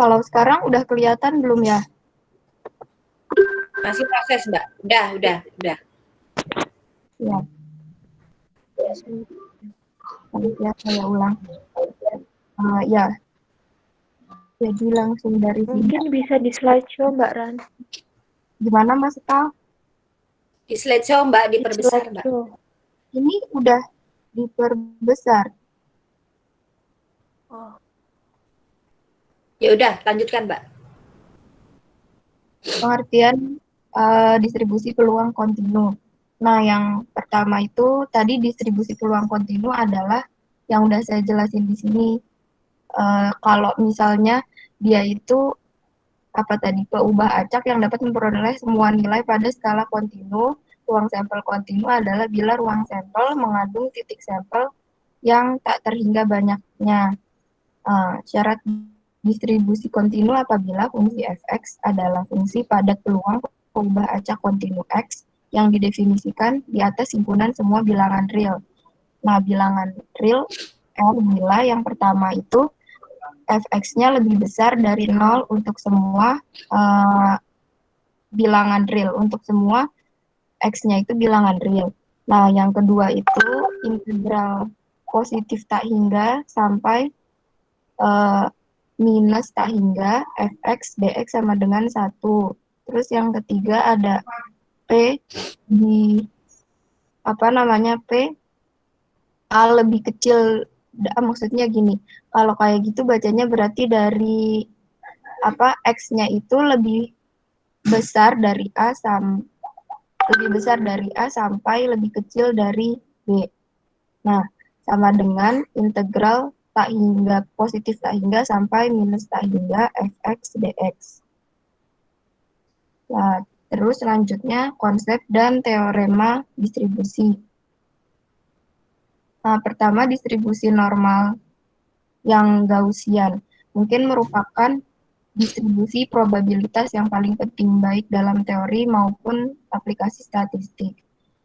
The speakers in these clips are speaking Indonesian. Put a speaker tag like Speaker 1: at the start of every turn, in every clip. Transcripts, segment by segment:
Speaker 1: Kalau sekarang udah kelihatan belum ya?
Speaker 2: Masih proses, Mbak. Udah.
Speaker 1: Ya. Ya, saya ulang. Ya. Jadi langsung dari sini.
Speaker 3: Mungkin bisa di slideshow, Mbak Ran.
Speaker 1: Gimana Mas Tal?
Speaker 2: Di slideshow, Mbak, diperbesar, Mbak.
Speaker 1: Ini udah diperbesar.
Speaker 3: Oh.
Speaker 1: Ya udah, lanjutkan, Mbak. Pengertian distribusi peluang kontinu. Nah, yang pertama itu tadi distribusi peluang kontinu adalah yang udah saya jelasin di sini. Kalau misalnya dia itu peubah acak yang dapat memperoleh semua nilai pada skala kontinu. Ruang sampel kontinu adalah bila ruang sampel mengandung titik sampel yang tak terhingga banyaknya. Syarat distribusi kontinu apabila fungsi fx adalah fungsi padat peluang peubah acak kontinu x yang didefinisikan di atas himpunan semua bilangan real. Nah, bilangan real R bila yang pertama itu fx-nya lebih besar dari 0 untuk semua bilangan real, untuk semua x-nya itu bilangan real. Nah, yang kedua itu integral positif tak hingga sampai minus tak hingga fx dx sama dengan 1. Terus yang ketiga ada P di P A lebih kecil, maksudnya gini, kalau kayak gitu bacanya berarti dari X-nya itu lebih besar dari A sampai lebih kecil dari B. Nah, sama dengan integral tak hingga positif tak hingga sampai minus tak hingga fx dx. Nah, terus selanjutnya konsep dan teorema distribusi. Nah, pertama distribusi normal yang Gaussian mungkin merupakan distribusi probabilitas yang paling penting baik dalam teori maupun aplikasi statistik.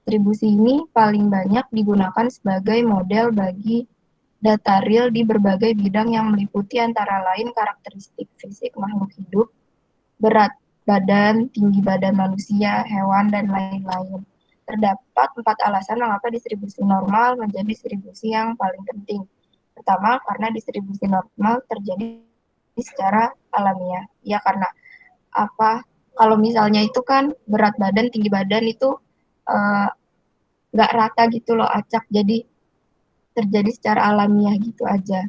Speaker 1: Distribusi ini paling banyak digunakan sebagai model bagi data real di berbagai bidang yang meliputi antara lain karakteristik fisik makhluk hidup, berat badan, tinggi badan manusia, hewan, dan lain-lain. Terdapat 4 alasan mengapa distribusi normal menjadi distribusi yang paling penting. Pertama, karena distribusi normal terjadi secara alamiah. Ya, karena kalau misalnya itu kan berat badan, tinggi badan itu nggak rata gitu loh, acak. Jadi terjadi secara alamiah gitu aja.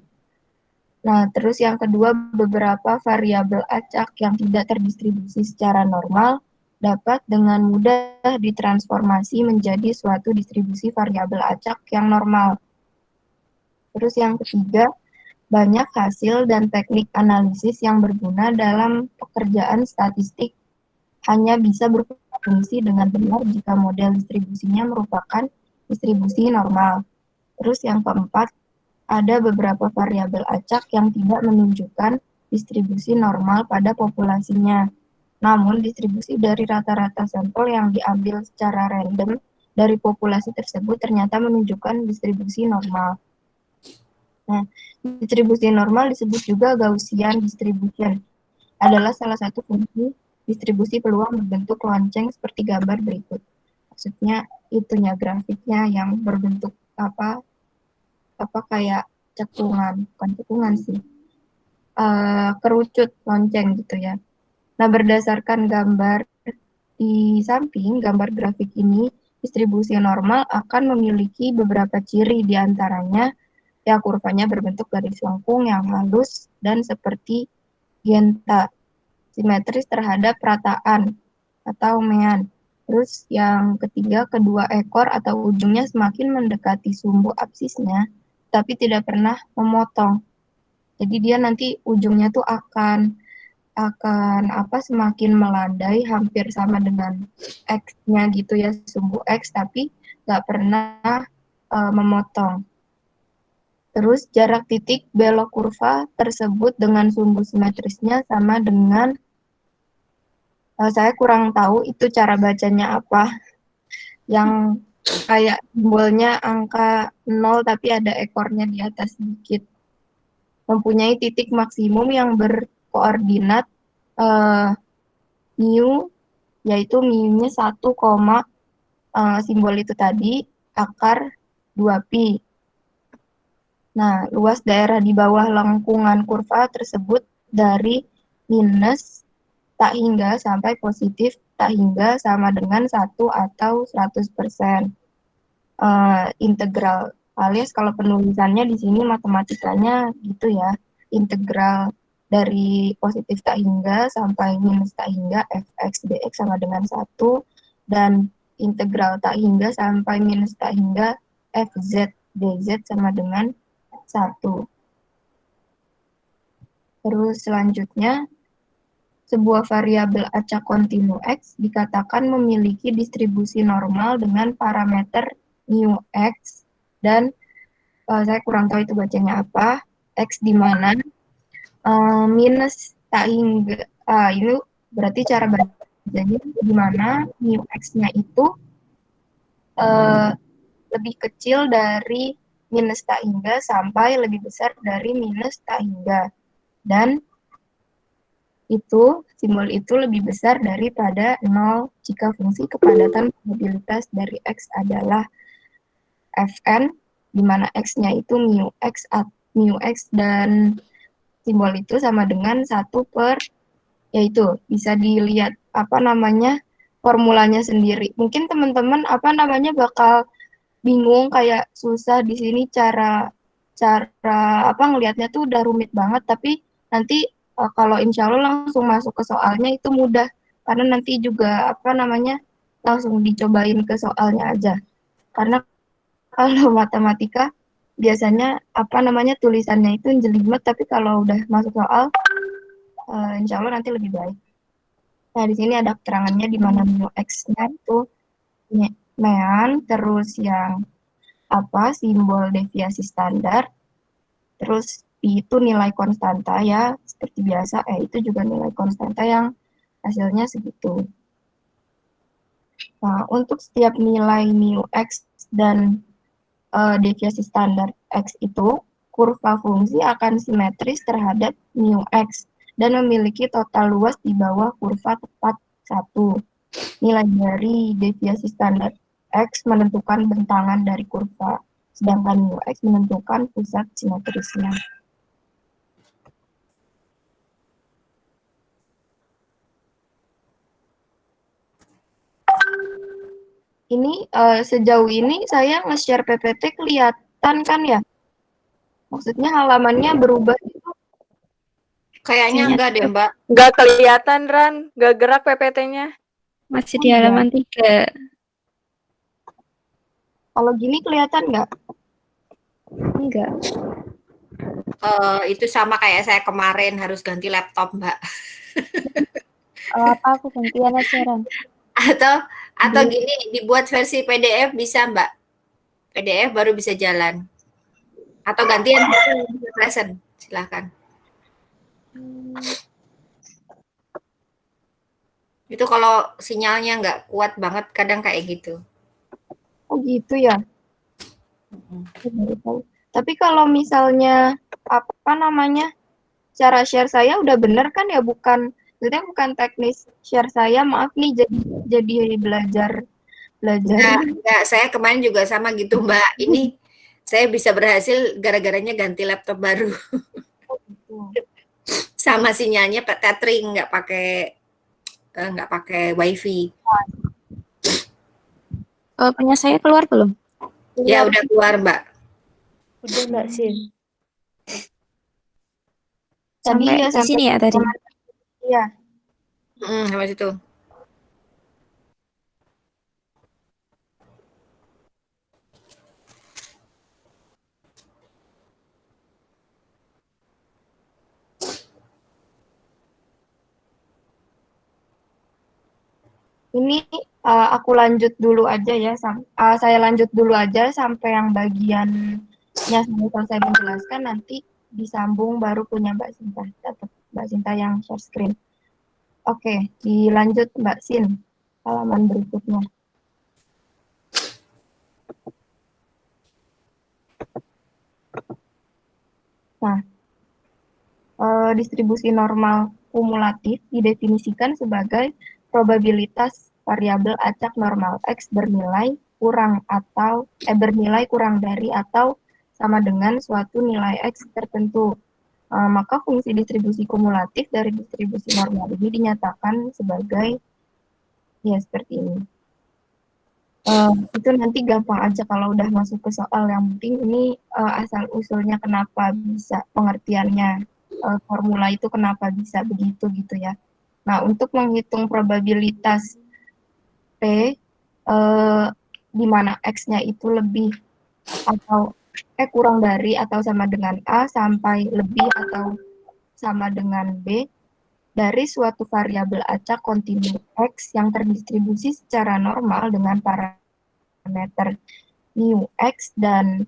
Speaker 1: Nah, terus yang kedua, beberapa variabel acak yang tidak terdistribusi secara normal dapat dengan mudah ditransformasi menjadi suatu distribusi variabel acak yang normal. Terus yang ketiga, banyak hasil dan teknik analisis yang berguna dalam pekerjaan statistik hanya bisa berfungsi dengan benar jika model distribusinya merupakan distribusi normal. Terus yang keempat, ada beberapa variabel acak yang tidak menunjukkan distribusi normal pada populasinya. Namun, distribusi dari rata-rata sampel yang diambil secara random dari populasi tersebut ternyata menunjukkan distribusi normal. Nah, distribusi normal disebut juga Gaussian distribution. Adalah salah satu fungsi distribusi peluang berbentuk lonceng seperti gambar berikut. Maksudnya itunya grafiknya yang berbentuk kayak cekungan, bukan cekungan sih, kerucut lonceng gitu ya. Nah, berdasarkan gambar di samping gambar grafik ini, distribusi normal akan memiliki beberapa ciri, diantaranya ya kurvanya berbentuk garis lengkung yang halus dan seperti genta, simetris terhadap rataan atau mean. Terus yang ketiga, kedua ekor atau ujungnya semakin mendekati sumbu absisnya, tapi tidak pernah memotong. Jadi dia nanti ujungnya tuh akan semakin melandai hampir sama dengan X-nya gitu ya, sumbu X, tapi nggak pernah memotong. Terus jarak titik belok kurva tersebut dengan sumbu simetrisnya sama dengan saya kurang tahu itu cara bacanya apa, yang kayak simbolnya angka 0 tapi ada ekornya di atas sedikit. Mempunyai titik maksimum yang koordinat mu, yaitu mu-nya 1, simbol itu tadi, akar 2pi. Nah, luas daerah di bawah lengkungan kurva tersebut dari minus tak hingga sampai positif tak hingga sama dengan 1 atau 100%. Integral, alias kalau penulisannya di sini matematikanya gitu ya, integral dari positif tak hingga sampai minus tak hingga fx dx sama dengan 1, dan integral tak hingga sampai minus tak hingga fz dz sama dengan 1. Terus selanjutnya, sebuah variabel acak kontinu X dikatakan memiliki distribusi normal dengan parameter mu X, dan saya kurang tahu itu bacanya apa, X di mana minus tak hingga, ini berarti cara bacanya di mana mu X-nya itu lebih kecil dari minus tak hingga sampai lebih besar dari minus tak hingga. Dan simbol itu lebih besar daripada 0 jika fungsi kepadatan probabilitas dari X adalah Fn, di mana X-nya itu mu X dan simbol itu sama dengan 1 per, yaitu bisa dilihat formulanya sendiri. Mungkin teman-teman bakal bingung, kayak susah di sini cara ngelihatnya tuh udah rumit banget, tapi nanti kalau insya Allah langsung masuk ke soalnya itu mudah, karena nanti juga langsung dicobain ke soalnya aja. Karena kalau matematika biasanya tulisannya itu jelimet, tapi kalau udah masuk soal insya Allah nanti lebih baik. Nah, di sini ada keterangannya di mana mu X-nya itu mean, terus yang simbol deviasi standar, terus Pi itu nilai konstanta ya, seperti biasa, itu juga nilai konstanta yang hasilnya segitu. Nah, untuk setiap nilai mu X dan deviasi standar X itu, kurva fungsi akan simetris terhadap mu X dan memiliki total luas di bawah kurva tepat 1. Nilai dari deviasi standar X menentukan bentangan dari kurva, sedangkan mu X menentukan pusat simetrisnya. Ini sejauh ini saya nge-share PPT kelihatan kan ya? Maksudnya halamannya berubah gitu?
Speaker 2: Kayaknya enggak deh, Mbak.
Speaker 3: Nggak kelihatan, Ran. Nggak gerak PPT-nya.
Speaker 4: Masih di halaman 3.
Speaker 1: Kalau gini kelihatan nggak?
Speaker 4: Enggak.
Speaker 2: Itu sama kayak saya kemarin harus ganti laptop, Mbak.
Speaker 4: Apa aku gantian aja, Ran?
Speaker 2: Atau gini, dibuat versi PDF bisa, Mbak. PDF baru bisa jalan. Atau gantian present, silakan. Itu kalau sinyalnya nggak kuat banget, kadang kayak gitu.
Speaker 1: Oh gitu ya? Tapi kalau misalnya cara share saya udah bener kan ya, maksudnya bukan teknis share saya, maaf nih, jadi belajar.
Speaker 2: Enggak, saya kemarin juga sama gitu, Mbak. Ini saya bisa berhasil gara-garanya ganti laptop baru. Sama sinyalnya tethering, nggak pakai wifi.
Speaker 4: Punya saya keluar belum?
Speaker 2: Ya udah keluar, Mbak.
Speaker 3: Udah, Mbak Sin.
Speaker 4: Sampai di sini ya tadi?
Speaker 1: Iya.
Speaker 2: Sampai situ.
Speaker 1: Ini aku lanjut dulu aja ya, saya lanjut dulu aja sampai yang bagiannya selesai menjelaskan, nanti disambung baru punya Mbak Sinta, tetap Mbak Sinta yang share screen. Oke, dilanjut Mbak Sin, halaman berikutnya. Nah, distribusi normal kumulatif didefinisikan sebagai probabilitas variabel acak normal X bernilai kurang dari atau sama dengan suatu nilai X tertentu. Maka fungsi distribusi kumulatif dari distribusi normal ini dinyatakan sebagai ya seperti ini. Itu nanti gampang aja kalau udah masuk ke soal. Yang penting ini asal usulnya kenapa bisa pengertiannya, formula itu kenapa bisa begitu gitu ya. Nah, untuk menghitung probabilitas P di mana X-nya itu lebih atau kurang dari atau sama dengan A sampai lebih atau sama dengan B dari suatu variabel acak kontinu X yang terdistribusi secara normal dengan parameter mu X dan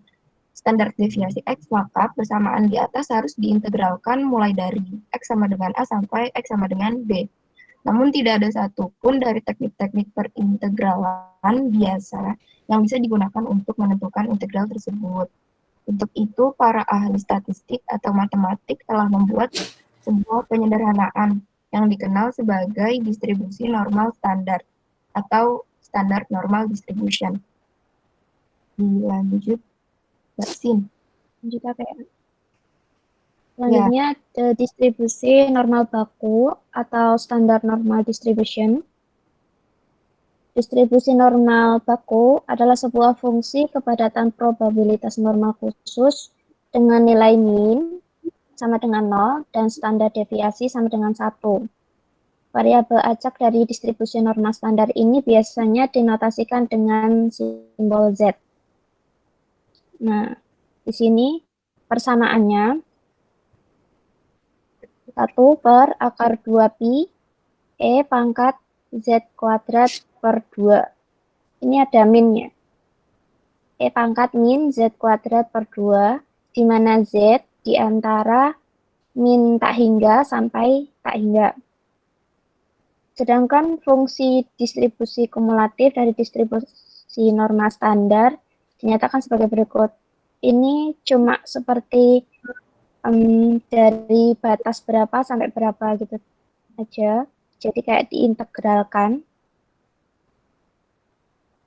Speaker 1: standar deviasi X, maka persamaan di atas harus diintegralkan mulai dari X sama dengan A sampai X sama dengan B. Namun tidak ada satupun dari teknik-teknik perintegralan biasa yang bisa digunakan untuk menentukan integral tersebut. Untuk itu, para ahli statistik atau matematik telah membuat sebuah penyederhanaan yang dikenal sebagai distribusi normal standar atau standard normal distribution. Dilanjut, Mbak Sin.
Speaker 4: Lanjut apa ya? Selanjutnya distribusi normal baku atau standar normal distribution. Distribusi normal baku adalah sebuah fungsi kepadatan probabilitas normal khusus dengan nilai min sama dengan 0 dan standar deviasi sama dengan 1. Variabel acak dari distribusi normal standar ini biasanya dinotasikan dengan simbol Z. Nah, di sini persamaannya 1 per akar 2pi E pangkat Z kuadrat per 2. Ini ada minnya. E pangkat min Z kuadrat per 2, di mana Z di antara min tak hingga sampai tak hingga. Sedangkan fungsi distribusi kumulatif dari distribusi normal standar dinyatakan sebagai berikut. Ini cuma seperti dari batas berapa sampai berapa gitu aja. Jadi kayak diintegralkan.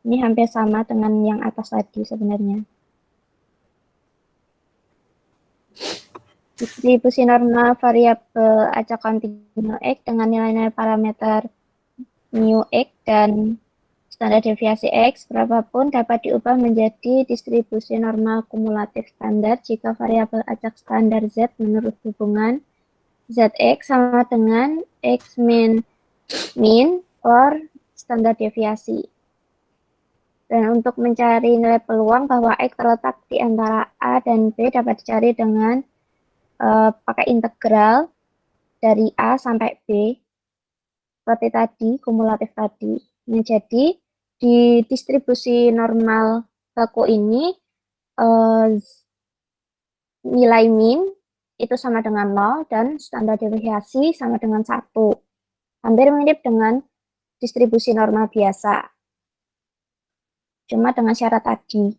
Speaker 4: Ini hampir sama dengan yang atas tadi sebenarnya. Distribusi normal variabel acak kontinu X dengan nilai-nilai parameter mu X dan standar deviasi X berapapun dapat diubah menjadi distribusi normal kumulatif standar jika variabel acak standar Z menurut hubungan Zx sama dengan X min per standar deviasi. Dan untuk mencari nilai peluang bahwa X terletak di antara A dan B dapat dicari dengan pakai integral dari A sampai B seperti tadi, kumulatif tadi. Nah, jadi di distribusi normal baku ini nilai min itu sama dengan 0 dan standar deviasi sama dengan 1. Hampir mirip dengan distribusi normal biasa. Cuma dengan syarat tadi.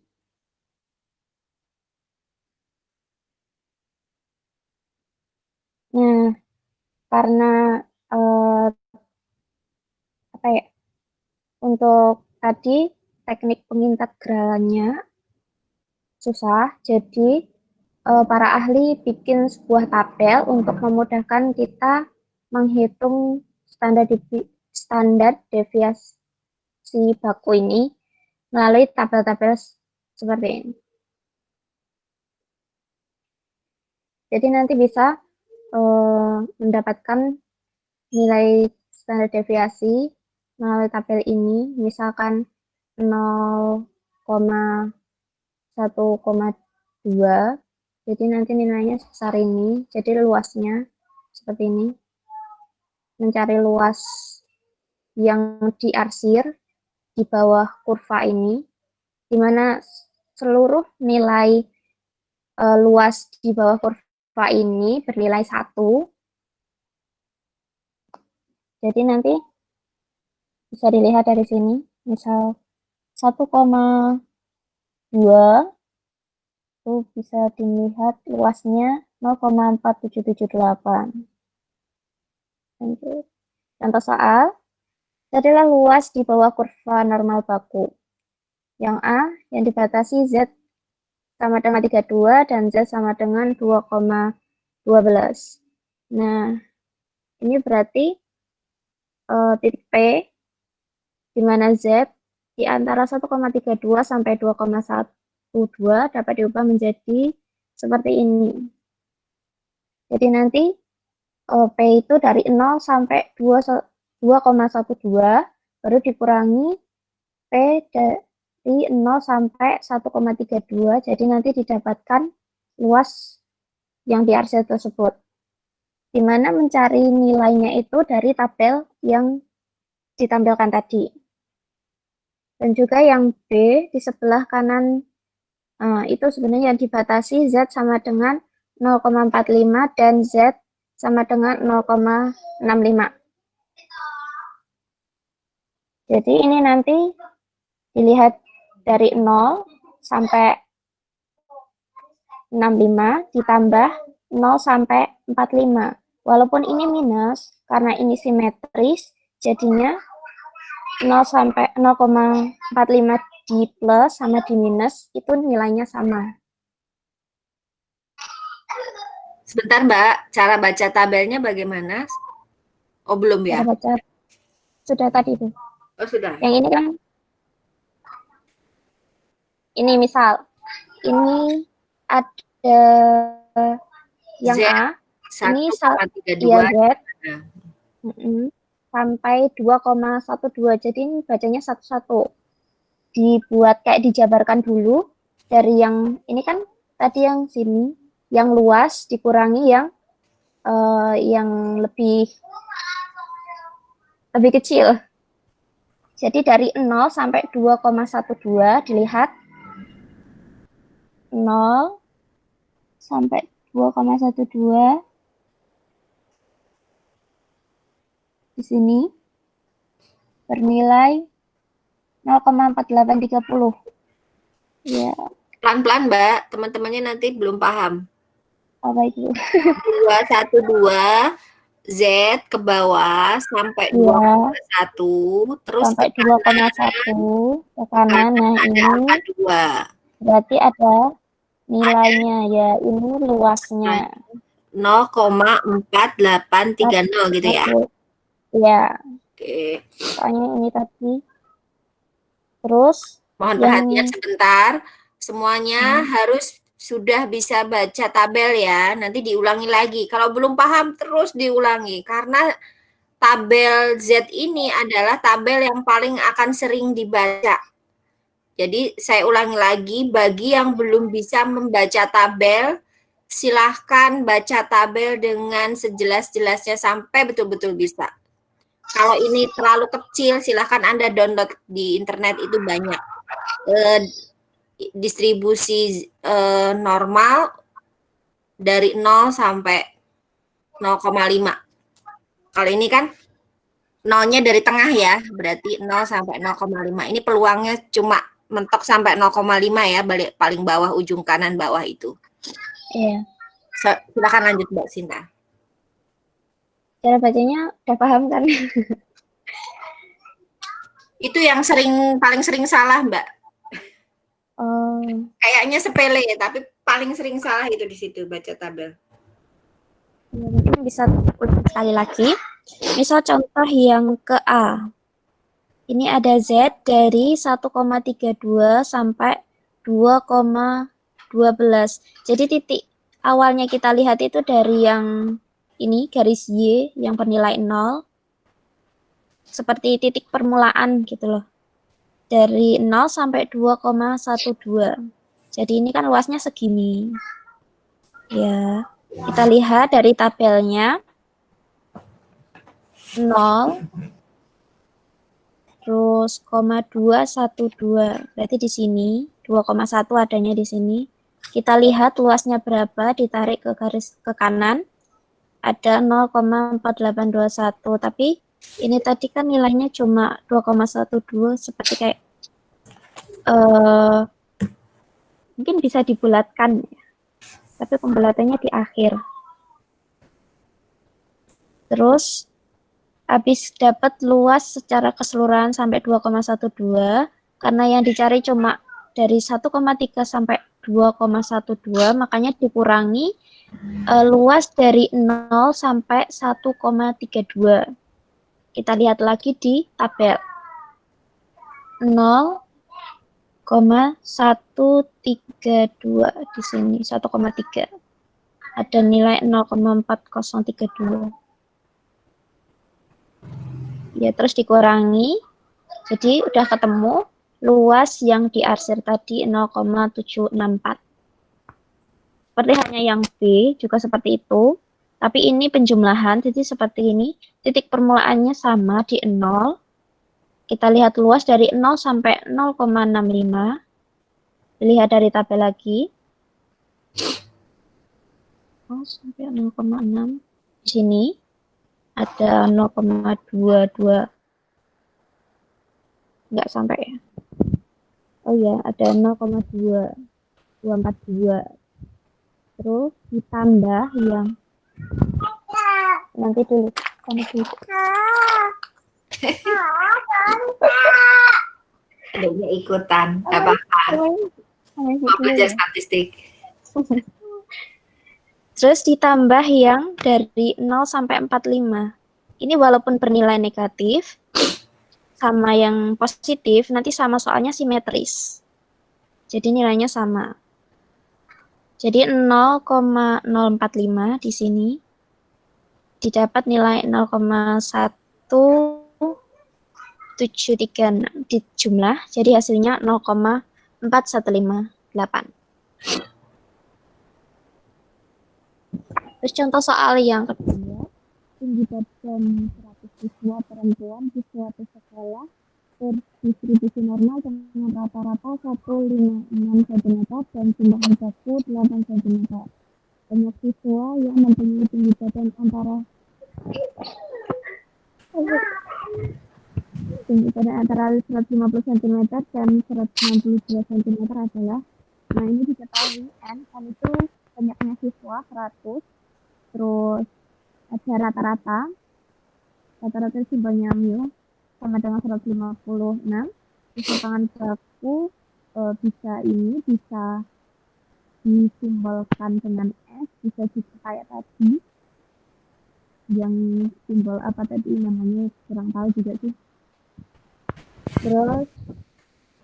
Speaker 4: Nah, karena untuk tadi teknik pengintegralannya susah, jadi para ahli bikin sebuah tabel untuk memudahkan kita menghitung standar deviasi baku ini melalui tabel-tabel seperti ini. Jadi nanti bisa mendapatkan nilai standar deviasi melalui tabel ini, misalkan 0,1,2, jadi nanti nilainya sebesar ini, jadi luasnya seperti ini. Mencari luas yang diarsir di bawah kurva ini, di mana seluruh nilai luas di bawah kurva ini bernilai 1. Jadi nanti bisa dilihat dari sini, misal 1,2 itu bisa dilihat luasnya 0,4778. Lanjut. Contoh soal, carilah luas di bawah kurva normal baku. Yang A, yang dibatasi Z sama dengan 32 dan Z sama dengan 2,12. Nah, ini berarti titik P, di mana Z di antara 1,32 sampai 2,12 dapat diubah menjadi seperti ini. Jadi nanti P itu dari 0 sampai 2,12 baru dikurangi P dari 0 sampai 1,32. Jadi nanti didapatkan luas yang di RC tersebut. Di mana mencari nilainya itu dari tabel yang ditampilkan tadi. Dan juga yang B di sebelah kanan itu sebenarnya yang dibatasi Z sama dengan 0,45 dan Z sama dengan 0,65. Jadi ini nanti dilihat dari 0 sampai 65 ditambah 0 sampai 45. Walaupun ini minus, karena ini simetris, jadinya 0 sampai 0,45 di plus sama di minus itu nilainya sama.
Speaker 2: Sebentar Mbak, cara baca tabelnya bagaimana? Oh belum ya?
Speaker 4: Cara baca sudah tadi itu.
Speaker 2: Oh sudah.
Speaker 4: Yang ini kan, ini misal, ini ada yang
Speaker 2: Z
Speaker 4: A, ini
Speaker 2: 1,32.
Speaker 4: ya Z,
Speaker 2: Nah,
Speaker 4: sampai 2,12. Jadi ini bacanya satu-satu. Dibuat kayak dijabarkan dulu dari yang ini kan tadi yang sini, yang luas dikurangi yang lebih kecil. Jadi dari 0 sampai 2,12 dilihat 0 sampai 2,12 di sini bernilai 0,4830. Ya,
Speaker 2: pelan-pelan Mbak, teman-temannya nanti belum paham.
Speaker 4: apa itu?
Speaker 2: 212 Z ke bawah sampai
Speaker 4: Ya,
Speaker 2: 2,1 terus
Speaker 4: sampai 2,1 ke kanan. Nah,
Speaker 2: ada
Speaker 4: ini
Speaker 2: angka 2.
Speaker 4: berarti ada nilainya ya, ini luasnya.
Speaker 2: 0,4830 gitu ya.
Speaker 4: Ya,
Speaker 2: Oke.
Speaker 4: soalnya ini tadi. Terus
Speaker 2: Mohon
Speaker 4: yang
Speaker 2: perhatian sebentar. Semuanya harus sudah bisa baca tabel ya. Nanti diulangi lagi. Kalau belum paham terus diulangi karena tabel Z ini adalah tabel yang paling akan sering dibaca. Jadi saya ulangi lagi, bagi yang belum bisa membaca tabel, silahkan baca tabel dengan sejelas-jelasnya sampai betul-betul bisa. Kalau ini terlalu kecil, silahkan Anda download di internet, itu banyak. Distribusi normal dari 0 sampai 0,5. Kalau ini kan nolnya dari tengah ya, berarti 0 sampai 0,5. Ini peluangnya cuma mentok sampai 0,5 ya, balik paling bawah ujung kanan bawah itu.
Speaker 4: ya,
Speaker 2: Silakan lanjut Mbak Sinta.
Speaker 4: cara bacanya udah paham kan?
Speaker 2: Itu yang paling sering salah Mbak.
Speaker 4: Oh,
Speaker 2: Kayaknya sepele ya, tapi paling sering salah itu di situ baca tabel.
Speaker 4: ya, mungkin bisa ulang sekali lagi. Misal contoh yang ke A. Ini ada Z dari 1,32 sampai 2,12. Jadi titik awalnya kita lihat itu dari yang ini, garis Y yang bernilai 0. Seperti titik permulaan gitu loh. Dari 0 sampai 2,12. Jadi ini kan luasnya segini. Ya, kita lihat dari tabelnya. 0 terus 0,212 berarti di sini 2,1 adanya di sini. Kita lihat luasnya berapa, ditarik ke garis ke kanan ada 0,4821, tapi ini tadi kan nilainya cuma 2,12 seperti kayak mungkin bisa dibulatkan. tapi pembulatannya di akhir. Terus habis dapat luas secara keseluruhan sampai 2,12, karena yang dicari cuma dari 1,3 sampai 2,12, makanya dikurangi luas dari 0 sampai 1,32. Kita lihat lagi di tabel. 0,132 di sini, 1,3. Ada nilai 0,4032. Ya, terus dikurangi. Jadi udah ketemu luas yang diarsir tadi 0,764. Seperti hanya yang B juga seperti itu. Tapi ini penjumlahan, jadi seperti ini. Titik permulaannya sama di 0. Kita lihat luas dari 0 sampai 0,65. Lihat dari tabel lagi. 0 sampai 0,6. Di sini ada 0,22. Nggak sampai ya. Oh ya, ada 0,242. Terus ditambah yang nanti dulu.
Speaker 2: Adanya ikutan, apa-apa. Mau belajar statistik.
Speaker 4: Terus ditambah yang dari 0 sampai 45. Ini walaupun bernilai negatif, sama yang positif, nanti sama soalnya simetris. Jadi nilainya sama. Jadi 0,045 di sini didapat nilai 0,1736 di jumlah, jadi hasilnya 0,4158. Terus contoh soal yang kedua, tinggi badan 100 siswa perempuan di suatu sekolah berdistribusi normal dengan rata-rata 156 cm dan jumlah baku 8 cm. Banyak siswa yang mempunyai tinggi badan antara 150 cm dan 162 cm adalah, nah ini diketahui N itu banyaknya siswa 100, terus ada rata-rata simbolnya mu sama dengan 156. Keseimbangan baku bisa disimbolkan dengan S, bisa juga kayak tadi yang simbol apa tadi namanya kurang tahu juga sih. Terus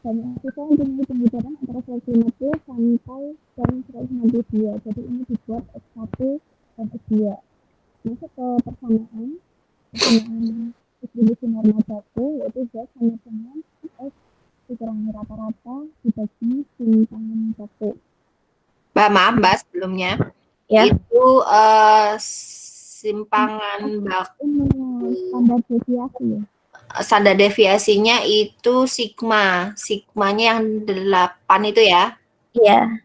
Speaker 4: banyak siswa yang mempunyai tinggi badan antara 150 sampai 192. Jadi ini dibuat X1 dan X2. Masuk ke persamaan distribusi normal baku, yaitu Z sama dengan X dikurangi rata-rata dibagi simpangan baku.
Speaker 2: Maaf Mbak sebelumnya.
Speaker 4: Ya.
Speaker 2: Itu simpangan baku.
Speaker 4: Standar deviasi ya.
Speaker 2: Standar deviasinya itu sigma. Sigmanya yang 8 itu ya.
Speaker 4: Iya.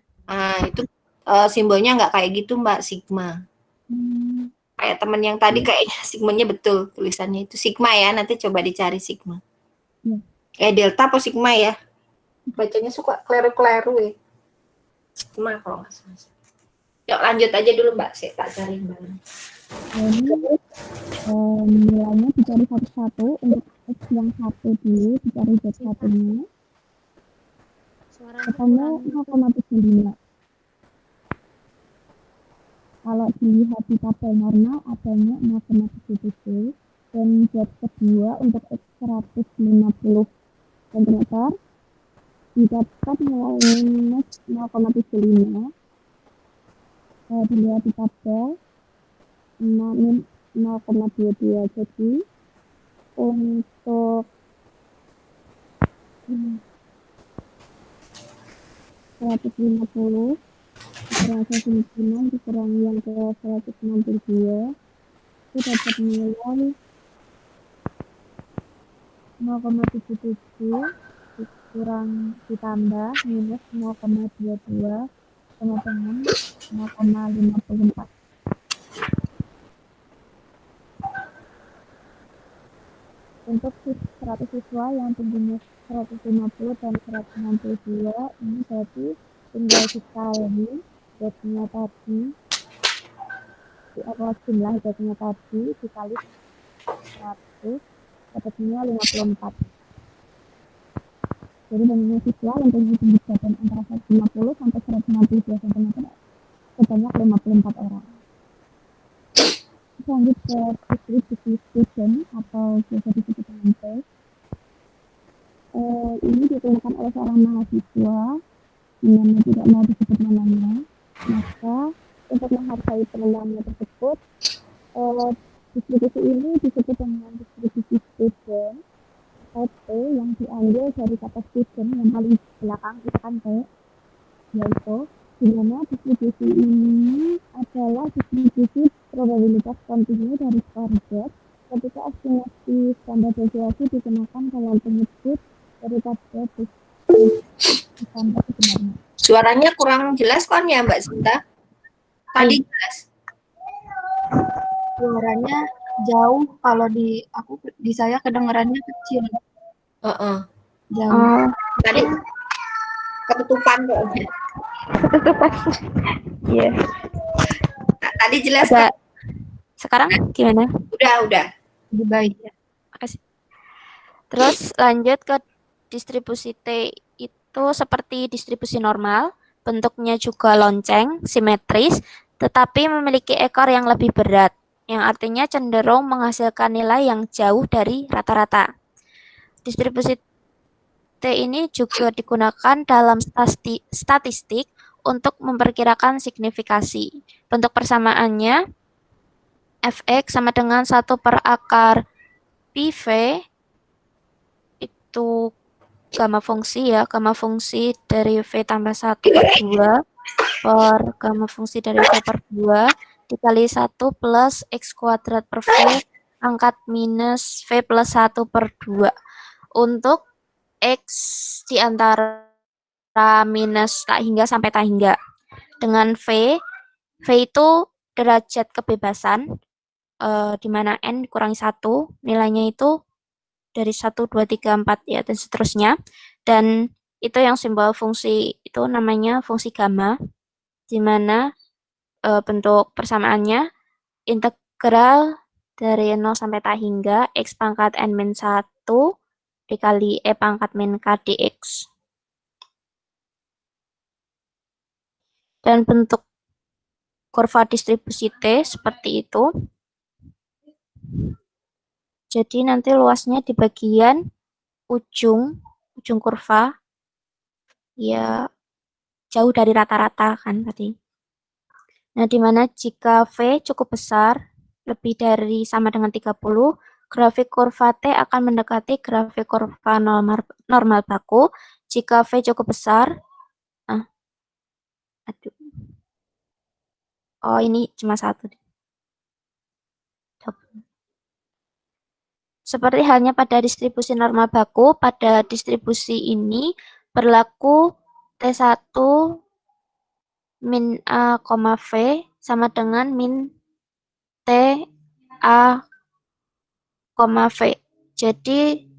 Speaker 2: Itu simbolnya nggak kayak gitu Mbak, sigma. Kayak temen yang tadi kayaknya sigmanya betul tulisannya itu sigma ya, nanti coba dicari sigma. Delta apa sigma ya? Bacanya suka kleru-kleru ya. Sigma kalau nggak salah. Yuk lanjut aja dulu Mbak, saya tak cari Mbak.
Speaker 4: Jadi nilainya dicari satu-satu. Untuk X yang satu dulu dicari Z1-nya. Ketemu 0,75. Kalau dilihat di tabel normal adanya 0,77 dan Z kedua untuk X 150 cm didapat nilai minus 0,75. Dilihat di tabel 0,22. Jadi untuk 150 dikurang 196 dikurangi yang ke 162 itu dapat nilai 0,77 dikurang ditambah minus 0,22 sama dengan 0,54. Untuk 100 siswa yang tingginya 150 dan 162 ini berarti tinggal kita ini Z-nya tadi, atau jumlah Z-nya tadi dikali 100, dapatnya 54. Jadi banyaknya siswa yang punya tinggi badan antara 150 sampai 152 cm sebanyak 54 orang. Lanjut ke distribusi student atau biasa disebut dengan P. Ini digunakan oleh seorang mahasiswa yang tidak mau disebut namanya. Maka untuk menghargai penilaiannya tersebut, distribusi ini disebut dengan distribusi student atau P yang diambil dari kata student yang paling belakang itu kan P, yaitu di mana distribusi ini adalah distribusi probabilitas kontinu dari skor Z ketika estimasi standar deviasi digunakan dalam penyebut daripada distribusi standar sebenarnya.
Speaker 2: Suaranya kurang jelas kan ya Mbak Sinta? Tadi jelas.
Speaker 1: Suaranya jauh, kalau di saya kedengarannya kecil. Jauh.
Speaker 2: Tadi ketutupan kok.
Speaker 4: Ketutupan. Iya.
Speaker 2: Tadi jelas
Speaker 4: Ada.
Speaker 2: kan?
Speaker 4: Sekarang gimana?
Speaker 2: Udah.
Speaker 1: Lebih baik.
Speaker 4: Makasih. Terus lanjut ke distribusi T itu seperti distribusi normal, bentuknya juga lonceng, simetris, tetapi memiliki ekor yang lebih berat, yang artinya cenderung menghasilkan nilai yang jauh dari rata-rata. Distribusi T ini juga digunakan dalam statistik untuk memperkirakan signifikasi. Bentuk persamaannya fx sama dengan 1 per akar PV itu gamma fungsi ya, gamma fungsi dari V tambah 1 per 2 per gamma fungsi dari V per 2 dikali 1 plus X kuadrat per V angkat minus V plus 1 per 2 untuk X di antara minus tak hingga sampai tak hingga. Dengan V itu derajat kebebasan, di mana N kurangi 1, nilainya itu dari 1, 2, 3, 4, ya, dan seterusnya. Dan itu yang simbol fungsi itu namanya fungsi gamma, di mana bentuk persamaannya integral dari 0 sampai tak hingga X pangkat N min 1 dikali E pangkat min K dx. Dan bentuk kurva distribusi T seperti itu. Jadi nanti luasnya di bagian ujung kurva, ya jauh dari rata-rata kan tadi. Nah, di mana jika V cukup besar, lebih dari sama dengan 30, grafik kurva T akan mendekati grafik kurva normal baku. Jika V cukup besar, oh ini cuma 1. Seperti halnya pada distribusi normal baku, pada distribusi ini berlaku T1 min A, V sama dengan min T A, V. Jadi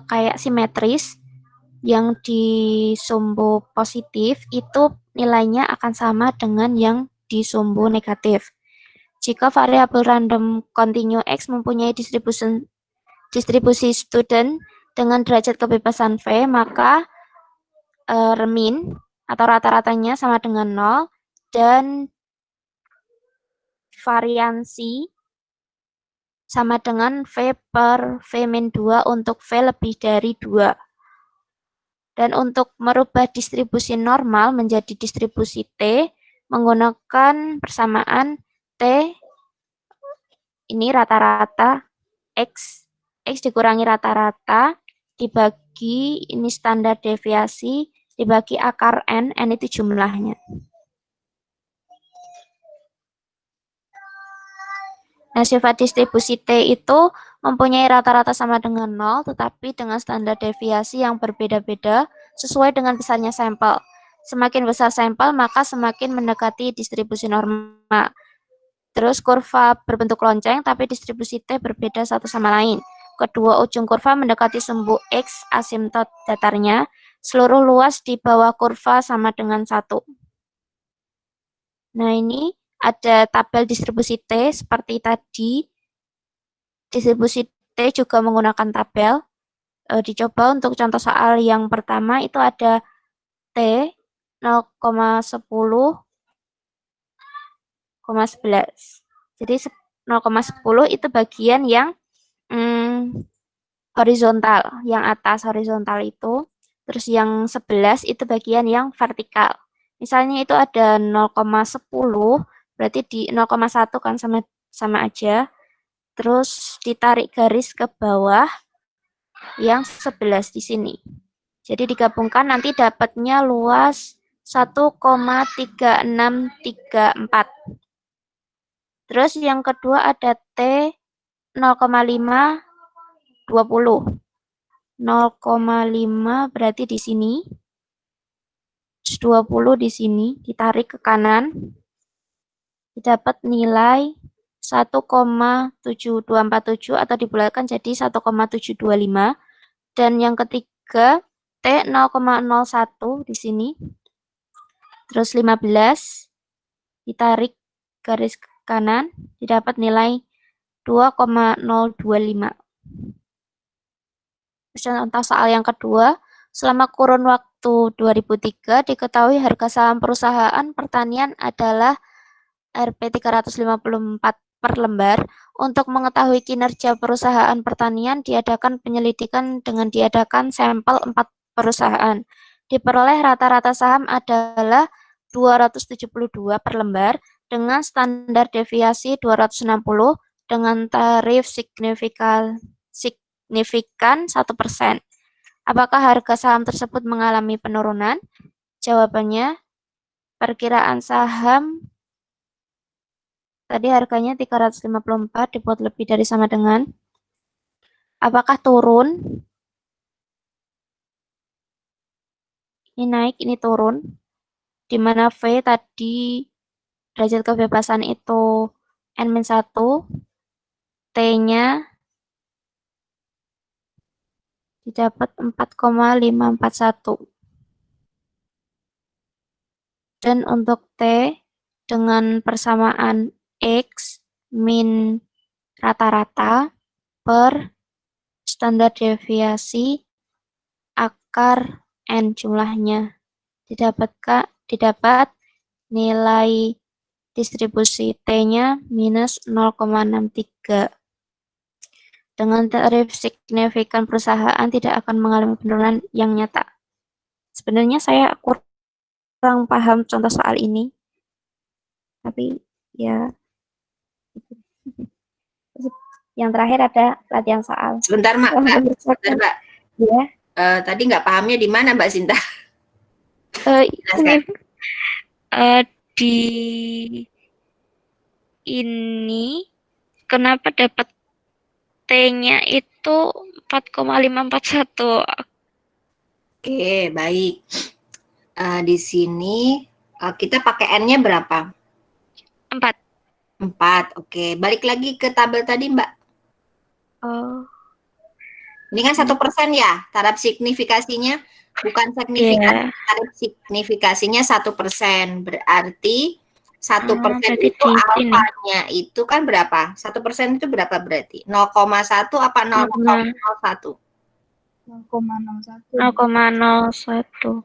Speaker 4: kayak simetris, yang di sumbu positif itu nilainya akan sama dengan yang di sumbu negatif. Jika variabel random continue X mempunyai distribusi student dengan derajat kebebasan V, maka min atau rata-ratanya sama dengan 0, dan variansi sama dengan V per V min 2 untuk V lebih dari 2. Dan untuk merubah distribusi normal menjadi distribusi T, menggunakan persamaan T, ini rata-rata, X dikurangi rata-rata, dibagi, ini standar deviasi, dibagi akar N itu jumlahnya. Nah, sifat distribusi T itu mempunyai rata-rata sama dengan 0, tetapi dengan standar deviasi yang berbeda-beda sesuai dengan besarnya sampel. Semakin besar sampel, maka semakin mendekati distribusi normal. Terus kurva berbentuk lonceng, tapi distribusi T berbeda satu sama lain. Kedua ujung kurva mendekati sumbu X asimtot datarnya. Seluruh luas di bawah kurva sama dengan 1. Nah, ini ada tabel distribusi T seperti tadi. Distribusi T juga menggunakan tabel. Dicoba untuk contoh soal yang pertama itu ada T 0,10,11. Jadi 0,10 itu bagian yang horizontal, yang atas horizontal itu. Terus yang 11 itu bagian yang vertikal. Misalnya itu ada 0,10, berarti di 0,1 kan sama aja. Terus ditarik garis ke bawah yang 11 di sini. Jadi digabungkan nanti dapatnya luas 1,3634. Terus yang kedua ada T 0,520. 0,5 berarti di sini. 20 di sini, ditarik ke kanan. Didapat nilai 1,7247 atau dibulatkan jadi 1,725. Dan yang ketiga T 0,01 di sini. Terus 15 ditarik garis ke kanan, didapat nilai 2,025. Contoh soal yang kedua, selama kurun waktu 2003 diketahui harga saham perusahaan pertanian adalah Rp354 per lembar. Untuk mengetahui kinerja perusahaan pertanian diadakan penyelidikan dengan diadakan sampel 4 perusahaan. Diperoleh rata-rata saham adalah 272 per lembar dengan standar deviasi 260 dengan tarif signifikan 1%. Apakah harga saham tersebut mengalami penurunan? Jawabannya, perkiraan saham tadi harganya 354 dibuat lebih dari sama dengan. Apakah turun? Ini naik, ini turun. Di mana V tadi derajat kebebasan itu N-1, T-nya didapat 4,541. Dan untuk T dengan persamaan X min rata-rata per standar deviasi akar N jumlahnya. Didapat nilai distribusi T-nya minus 0,63. Dengan tarif signifikan perusahaan tidak akan mengalami penurunan yang nyata. Sebenarnya saya kurang paham contoh soal ini. Tapi ya. Yang terakhir ada latihan soal.
Speaker 2: Sebentar, Mak. Sebentar, Mbak.
Speaker 4: Ya.
Speaker 2: Tadi nggak pahamnya di mana, Mbak Sinta?
Speaker 4: Di ini kenapa dapat T-nya itu 4,541?
Speaker 2: Oke, baik. Di sini kita pakai N-nya berapa?
Speaker 4: 4.
Speaker 2: 4. Oke, balik lagi ke tabel tadi, Mbak.
Speaker 4: Oh.
Speaker 2: Ini kan 1% ya, taraf signifikasinya bukan signifikan, taraf signifikasinya 1%. Berarti 1% itu alfanya itu kan berapa? 1% itu berapa berarti? 0,1 apa 0,01?
Speaker 4: 0,01.
Speaker 2: 0,01.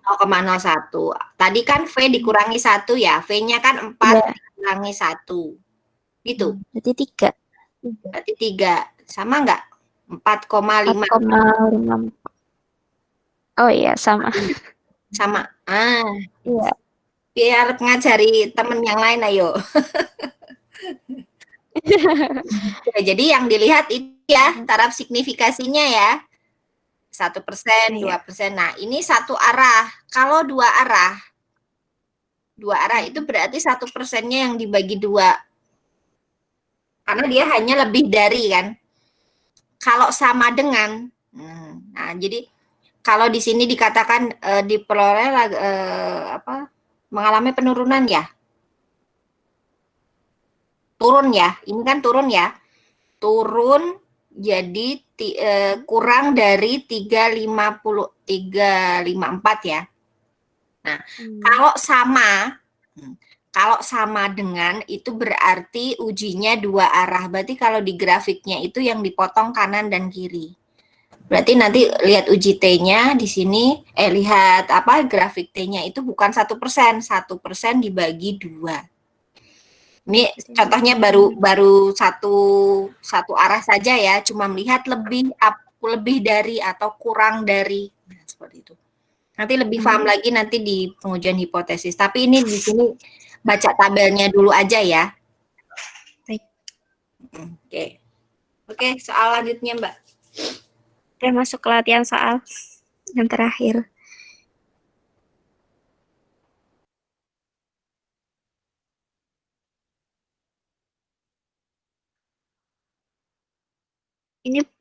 Speaker 2: Tadi kan V dikurangi 1 ya. V-nya kan 4 dikurangi 1. Gitu.
Speaker 4: Berarti 3.
Speaker 2: Berarti 3. Sama enggak? 4,5.
Speaker 4: Oh iya, sama.
Speaker 2: Sama.
Speaker 4: Iya.
Speaker 2: Biar ngajari temen yang lain, ayo. Ya, jadi yang dilihat itu ya, taraf signifikasinya ya. 1%, 2%. Nah, ini satu arah. Kalau dua arah itu berarti 1%-nya yang dibagi 2. Karena dia hanya lebih dari kan. Kalau sama dengan, nah jadi kalau di sini dikatakan diperoleh mengalami penurunan ya. Turun ya. Ini kan turun ya. Turun jadi kurang dari 354 ya. Nah, kalau Kalau sama dengan itu berarti ujinya dua arah. Berarti kalau di grafiknya itu yang dipotong kanan dan kiri. Berarti nanti lihat uji T-nya di sini, lihat apa grafik T-nya itu bukan 1%, 1% dibagi 2. Ini contohnya baru satu arah saja ya, cuma melihat lebih dari atau kurang dari. Nah, seperti itu. Nanti lebih paham lagi nanti di pengujian hipotesis. Tapi ini di sini baca tabelnya dulu aja ya.
Speaker 4: Baik.
Speaker 2: Oke. Oke, soal lanjutnya, Mbak.
Speaker 4: Oke, masuk ke latihan soal yang terakhir.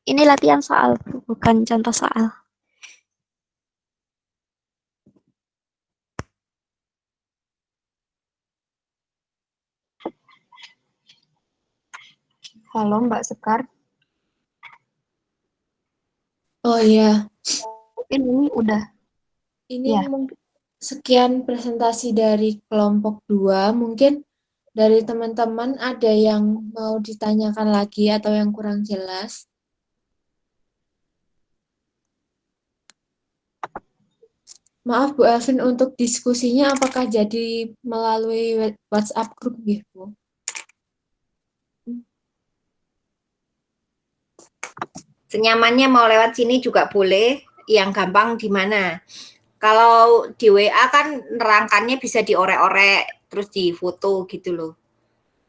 Speaker 4: Ini latihan soal, bukan contoh soal.
Speaker 1: Halo Mbak Sekar,
Speaker 5: Oh iya,
Speaker 1: mungkin ini udah
Speaker 5: ini
Speaker 1: Ya.
Speaker 5: sekian presentasi dari kelompok 2. Mungkin dari teman-teman ada yang mau ditanyakan lagi atau yang kurang jelas. Maaf Bu Elvin, untuk diskusinya apakah jadi melalui WhatsApp group gitu?
Speaker 2: Senyamannya mau lewat sini juga boleh, yang gampang di mana? Kalau di WA kan nerangkannya bisa diorek-orek, terus di foto gitu loh.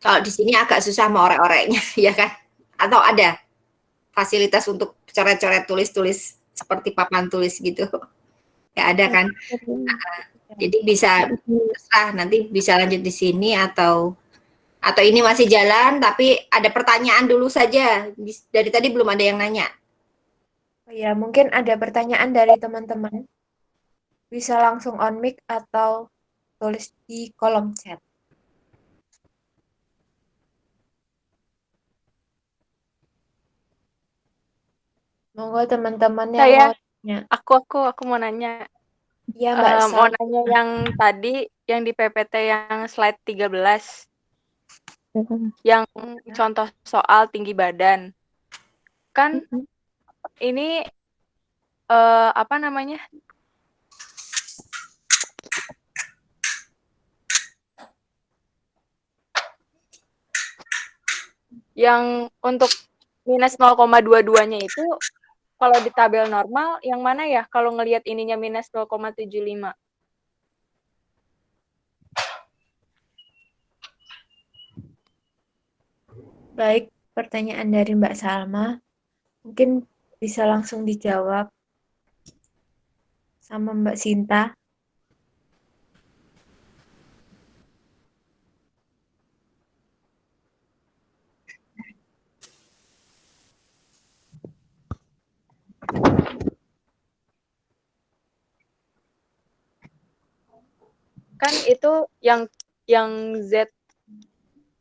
Speaker 2: Kalau di sini agak susah mau orek-oreknya, ya kan? Atau ada fasilitas untuk coret-coret tulis-tulis seperti papan tulis gitu? Ya ada kan? Jadi bisa terserah, nanti bisa lanjut di sini atau ini masih jalan tapi ada pertanyaan dulu saja. Dari tadi belum ada yang nanya.
Speaker 5: Oh ya, mungkin ada pertanyaan dari teman-teman. Bisa langsung on mic atau tulis di kolom chat. Monggo teman-teman yang
Speaker 3: Saya,
Speaker 5: mau tanya.
Speaker 3: aku mau nanya.
Speaker 5: Iya Mbak
Speaker 3: Mau
Speaker 5: Sal.
Speaker 3: nanya yang tadi, yang di PPT yang slide 13. Yang contoh soal tinggi badan. Kan ini apa namanya? Yang untuk minus 0,22-nya itu kalau di tabel normal yang mana ya? Kalau ngelihat ininya minus 0,75.
Speaker 5: Baik, pertanyaan dari Mbak Salma. Mungkin bisa langsung dijawab sama Mbak Sinta.
Speaker 3: Kan itu yang Z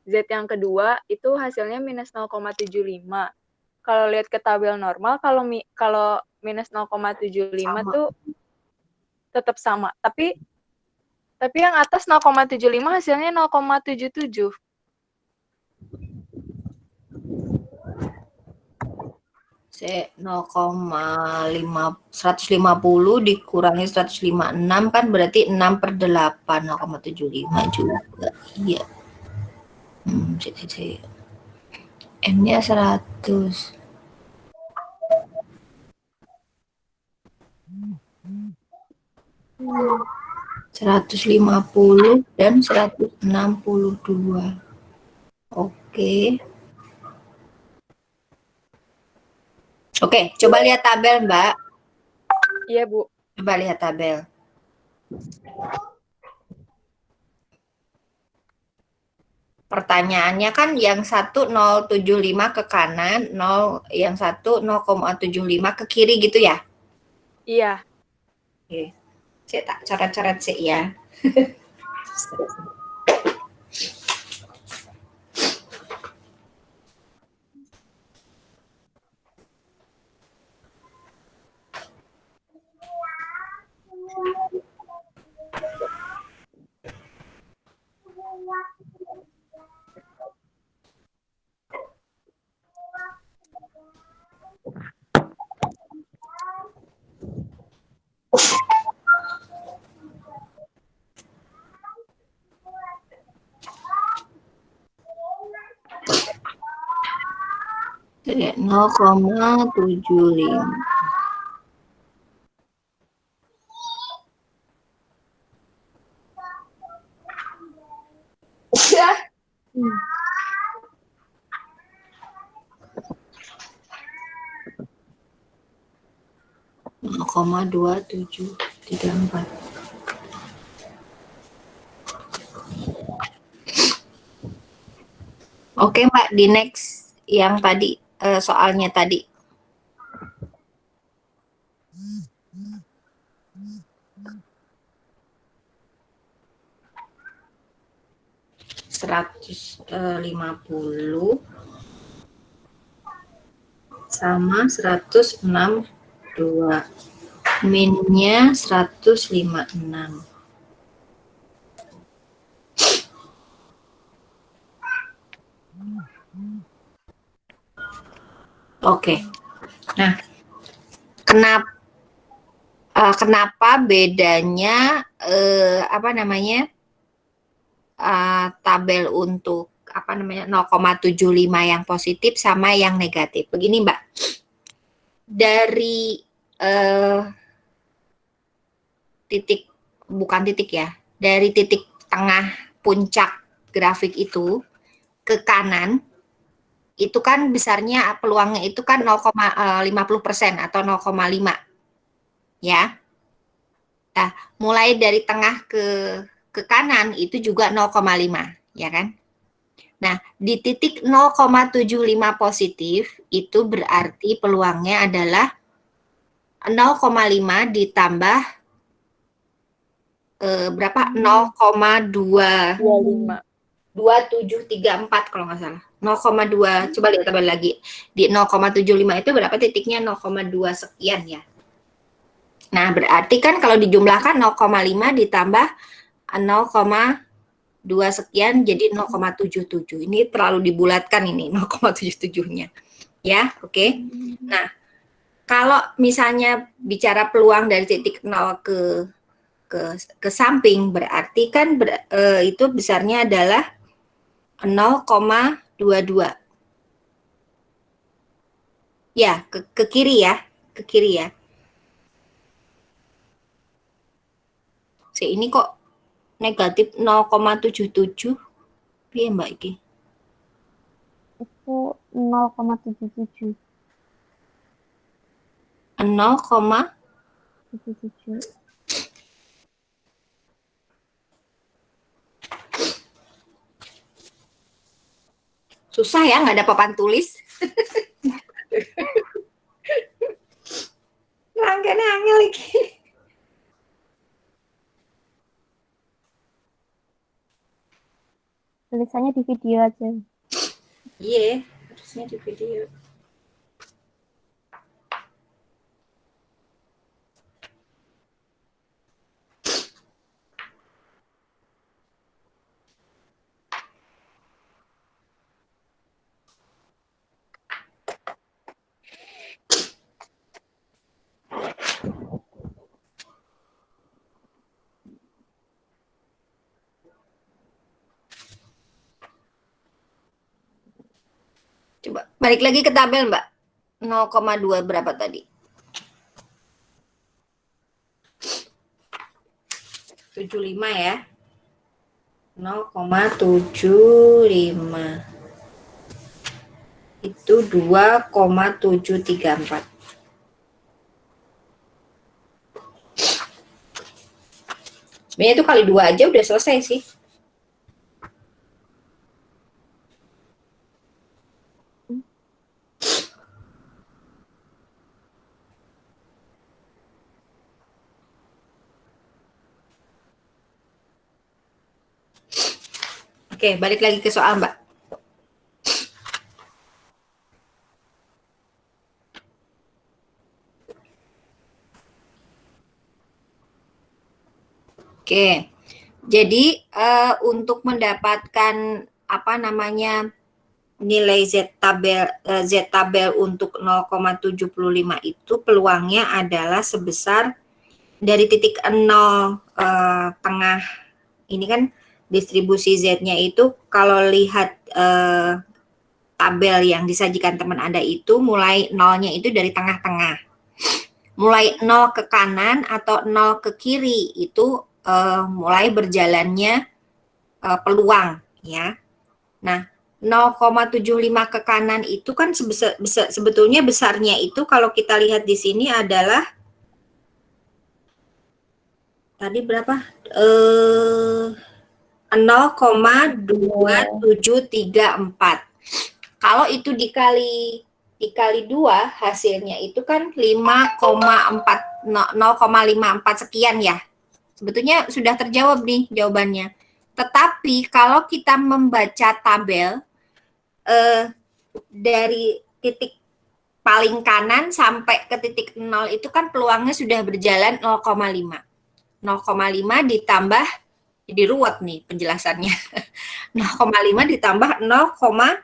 Speaker 3: yang kedua itu hasilnya minus 0,75. Kalau lihat ke tabel normal, kalau minus 0,75 tuh tetap sama. Tapi yang atas 0,75 hasilnya 0,77.
Speaker 2: C 150 dikurangi 156 kan berarti 6/8, 0,75 juga. Iya. N-nya 100.
Speaker 5: Hmm.
Speaker 2: 150 dan 162. Oke. Oke, coba lihat tabel, Mbak.
Speaker 3: Iya, Bu.
Speaker 2: Coba lihat tabel. Pertanyaannya kan yang satu 0,75 ke kanan, yang satu 0,75 ke kiri gitu ya?
Speaker 3: Iya.
Speaker 2: Oke. Saya tak coret-coret sih ya. Oke, 0,75. Nol koma 2734. Oke Mbak, di next yang tadi soalnya tadi. Seratus 50 sama 162. Minnya 156. Oke. Nah, kenapa bedanya tabel untuk 0,75 yang positif sama yang negatif. Begini Mbak, dari dari titik tengah puncak grafik itu ke kanan, itu kan besarnya peluangnya itu kan 0,50% atau 0,5 ya. Nah, mulai dari tengah ke kanan itu juga 0,5 ya kan. Nah, di titik 0,75 positif itu berarti peluangnya adalah 0,5 ditambah berapa? 0,2734 kalau nggak salah. 0,2, coba lihat tabel lagi. Di 0,75 itu berapa titiknya? 0,2 sekian ya. Nah, berarti kan kalau dijumlahkan 0,5 ditambah 0,2 sekian jadi 0,77. Ini terlalu dibulatkan ini 0,77-nya. Ya, oke. Nah, kalau misalnya bicara peluang dari titik 0 ke samping berarti kan itu besarnya adalah 0,22. Ya, ke kiri ya, ke kiri ya. Ini kok negatif 0,77. Piye Mbak iki?
Speaker 4: Itu 0,77.
Speaker 2: 0,77. Susah ya, nggak ada papan tulis. Rangkaian angel lagi.
Speaker 4: Tulisannya di video aja.
Speaker 2: Iya, harusnya di video. Coba balik lagi ke tabel Mbak. 0,2 berapa tadi? 75 ya. 0,75. Itu 2,734. Sebenarnya itu kali 2 aja udah selesai sih. Oke, balik lagi ke soal Mbak. Oke, jadi untuk mendapatkan nilai Z tabel untuk 0,75 itu peluangnya adalah sebesar dari titik 0 tengah. Ini kan distribusi Z-nya itu kalau lihat tabel yang disajikan teman Anda itu mulai nolnya itu dari tengah-tengah. Mulai 0 ke kanan atau 0 ke kiri itu mulai berjalannya peluang ya. Nah, 0,75 ke kanan itu kan sebetulnya besarnya itu kalau kita lihat di sini adalah tadi berapa? 0,2734. Kalau itu dikali 2 hasilnya itu kan 0,54 sekian ya. Sebetulnya sudah terjawab nih jawabannya. Tetapi kalau kita membaca tabel dari titik paling kanan sampai ke titik 0 itu kan peluangnya sudah berjalan 0,5. 0,5 ditambah, jadi ruwet nih penjelasannya. 0,5 ditambah 0,5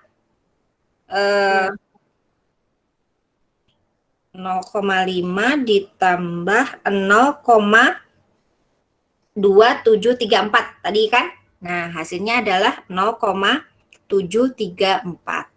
Speaker 2: ditambah 0,2734 tadi kan. Nah, hasilnya adalah 0,734.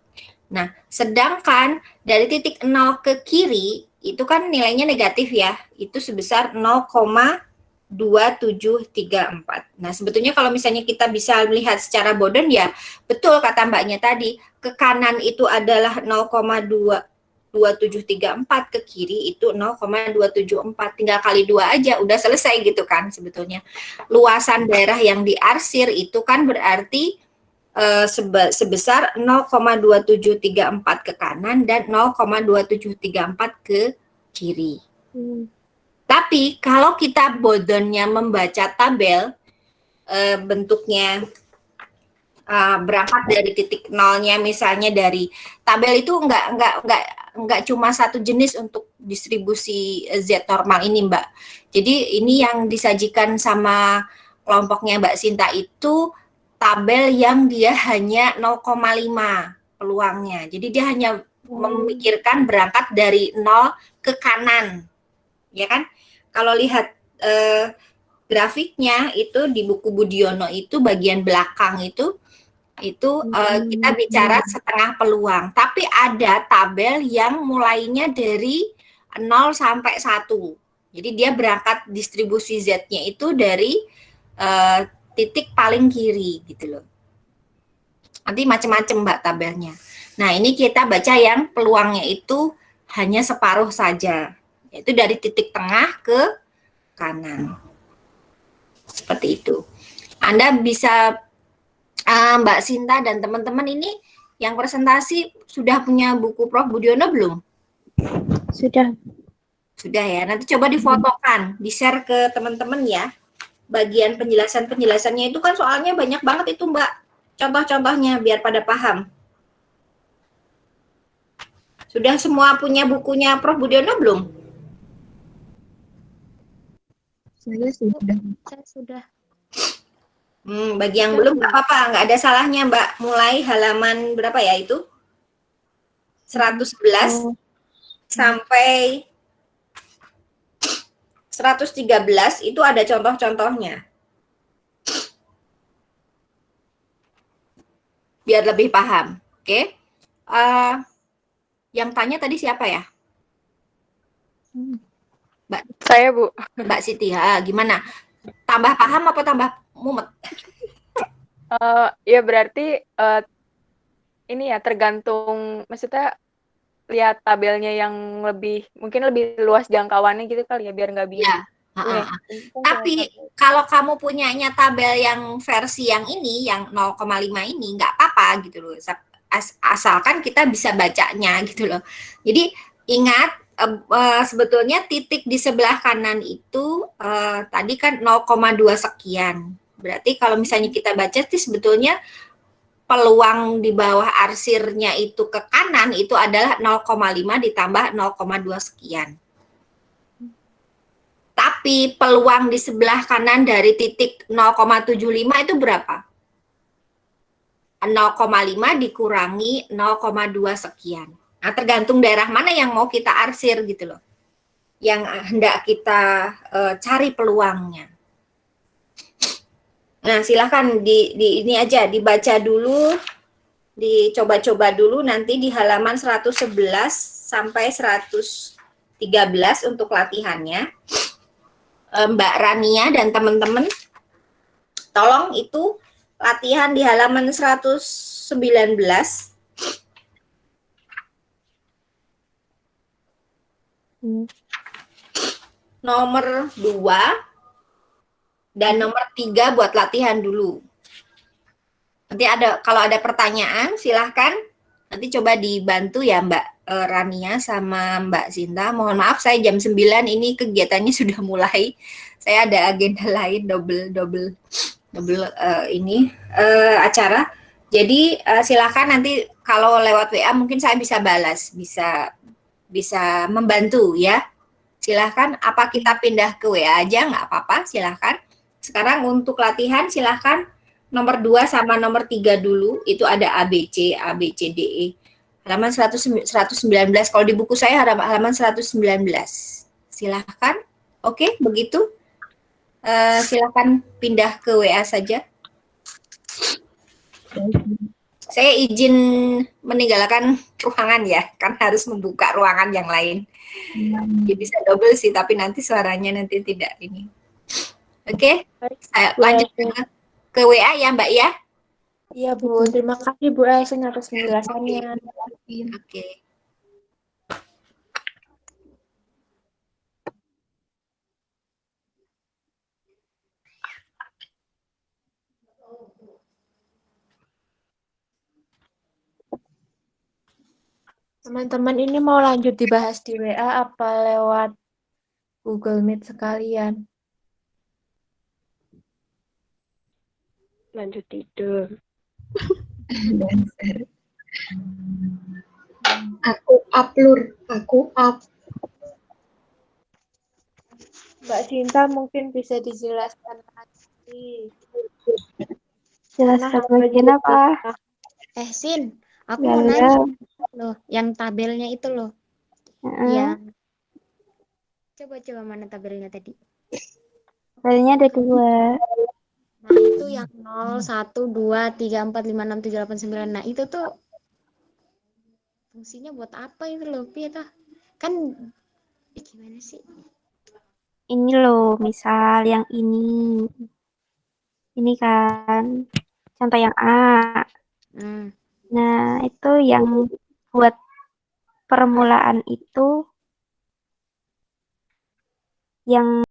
Speaker 2: Nah, sedangkan dari titik 0 ke kiri itu kan nilainya negatif ya. Itu sebesar 0,2734. Nah, sebetulnya kalau misalnya kita bisa melihat secara bodon ya, betul kata Mbaknya tadi, ke kanan itu adalah 0,2734, ke kiri itu 0,274. Tinggal kali 2 aja udah selesai gitu kan sebetulnya. Luasan daerah yang diarsir itu kan berarti sebesar 0,2734 ke kanan dan 0,2734 ke kiri. Tapi kalau kita bodonnya membaca tabel, bentuknya berangkat dari titik nolnya, misalnya dari tabel itu enggak cuma satu jenis untuk distribusi Z normal ini, Mbak. Jadi ini yang disajikan sama kelompoknya Mbak Sinta itu tabel yang dia hanya 0,5 peluangnya. Jadi dia hanya memikirkan berangkat dari 0 ke kanan. Ya kan? Kalau lihat grafiknya itu di buku Budiono itu bagian belakang itu kita bicara setengah peluang. Tapi ada tabel yang mulainya dari 0 sampai 1. Jadi dia berangkat distribusi Z-nya itu dari titik paling kiri gitu loh. Nanti macam-macam Mbak tabelnya. Nah, ini kita baca yang peluangnya itu hanya separuh saja. Yaitu dari titik tengah ke kanan. Seperti itu. Anda bisa, Mbak Sinta dan teman-teman ini yang presentasi sudah punya buku Prof. Budiono belum?
Speaker 4: Sudah.
Speaker 2: Sudah ya. Nanti coba difotokan, di-share ke teman-teman ya. Bagian penjelasannya itu kan soalnya banyak banget itu Mbak. Contoh-contohnya biar pada paham. Sudah semua punya bukunya Prof. Budiono belum?
Speaker 1: Saya sudah.
Speaker 4: Saya sudah.
Speaker 2: Bagi yang belum nggak apa-apa, nggak ada salahnya Mbak. Mulai halaman berapa ya itu? 111 sampai 113 itu ada contoh-contohnya. Biar lebih paham, oke? Yang tanya tadi siapa ya? Mbak.
Speaker 3: Saya, Bu.
Speaker 2: Mbak Siti, gimana? Tambah paham apa tambah mumet?
Speaker 3: Ya berarti ini ya tergantung, maksudnya lihat tabelnya yang mungkin lebih luas jangkauannya gitu kali ya, biar nggak bingung.
Speaker 2: Ya. Tapi kalau kamu punyanya tabel yang versi yang ini, yang 0,5 ini, nggak apa-apa gitu loh. Asalkan kita bisa bacanya gitu loh. Jadi ingat, sebetulnya titik di sebelah kanan itu tadi kan 0,2 sekian. Berarti kalau misalnya kita baca itu sebetulnya peluang di bawah arsirnya itu ke kanan itu adalah 0,5 ditambah 0,2 sekian. Tapi peluang di sebelah kanan dari titik 0,75 itu berapa? 0,5 dikurangi 0,2 sekian. Nah, tergantung daerah mana yang mau kita arsir gitu loh. Yang hendak kita cari peluangnya. Nah, silahkan di ini aja dibaca dulu, dicoba-coba dulu nanti di halaman 111 sampai 113 untuk latihannya. Mbak Rania dan teman-teman, tolong itu latihan di halaman 119. Nomor 2 dan nomor 3 buat latihan dulu. Nanti kalau ada pertanyaan silahkan nanti coba dibantu ya Mbak Rania sama Mbak Sinta. Mohon maaf saya jam 9 ini kegiatannya sudah mulai. Saya ada agenda lain double acara. Jadi silahkan nanti kalau lewat WA mungkin saya bisa balas, bisa membantu ya. Silahkan, apa kita pindah ke WA aja nggak apa-apa, silahkan. Sekarang untuk latihan silahkan nomor 2 sama nomor 3 dulu, itu ada ABC, ABCDE. Halaman 119, kalau di buku saya halaman 119. Silahkan, oke, begitu. Silahkan pindah ke WA saja. Saya izin meninggalkan ruangan ya, kan harus membuka ruangan yang lain. Ya bisa double sih, tapi nanti suaranya nanti tidak ini. Oke, saya lanjut ke WA ya Mbak ya.
Speaker 5: Iya Bu, terima kasih Bu Elvin atas penjelasannya.
Speaker 2: Oke.
Speaker 5: Teman-teman ini mau lanjut dibahas di WA apa lewat Google Meet sekalian?
Speaker 3: Lanjut tidur.
Speaker 1: Aku upload,
Speaker 5: Mbak Sinta mungkin bisa dijelaskan lagi.
Speaker 4: Jelaskan bagian apa?
Speaker 6: Sin, aku
Speaker 4: Ya,
Speaker 6: mau
Speaker 4: ya.
Speaker 6: nanya loh, yang tabelnya itu loh. Yang coba mana tabelnya tadi?
Speaker 4: Tabelnya ada 2.
Speaker 6: Nah, itu yang 0, 1, 2, 3, 4, 5, 6, 7, 8, 9. Nah, itu tuh fungsinya buat apa itu loh, Pi? Kan gimana sih?
Speaker 4: Ini loh, misal yang ini. Ini kan contoh yang A. Nah, itu yang buat permulaan itu yang